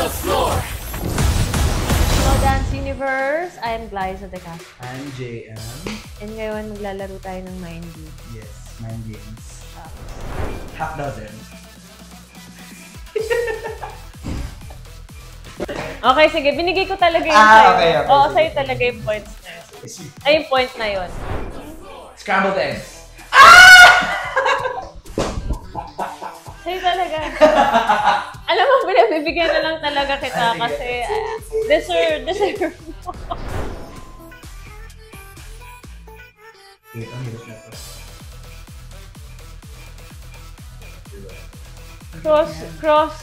Hello Dance Universe! I'm Glyza De Castro. I'm JM. And ngayon maglalaro tayo ng mind game. Yes, mind games. Half dozen. Okay, sige. Binigay ko talaga yun sa'yo. Okay. Oo, sa'yo talaga yung points na yun. Ay, yung point na yun. Scrambled eggs. Sa'yo talaga. Alam mo, binibigyan na lang talaga kita kasi deserve mo. Wait, ang hirap na ito. Cross.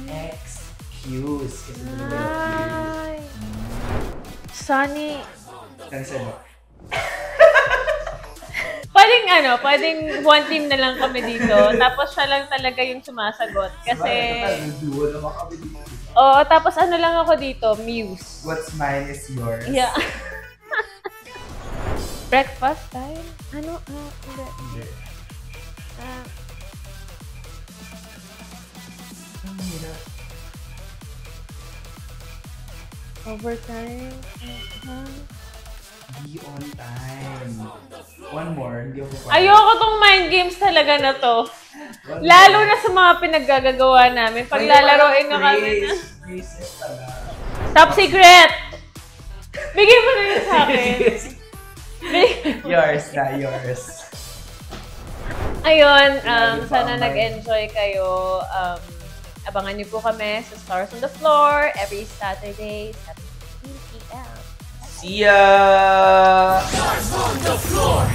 Excuse. Ay. Sunny. Pwedeng one team na lang kami dito. Tapos siya lang talaga yung sumasagot. Kasi... Oo, tapos ano lang ako dito, Muse. What's mine is yours. Yeah. Breakfast time? Ano? Hindi. Ang hirap. Overtime? Be on time. One more, hindi ako Ayoko tong mind games talaga na to. Lalo na sa mga pinaggagawa namin. Pag lalaroin na kami na. Top secret! Bigyan mo na yun sa akin. Yours na, yours. Ayun, sana nag-enjoy kayo. Abangan niyo po kami sa Stars on the Floor every Saturday, 7:15 p.m. See ya! Stars on the floor.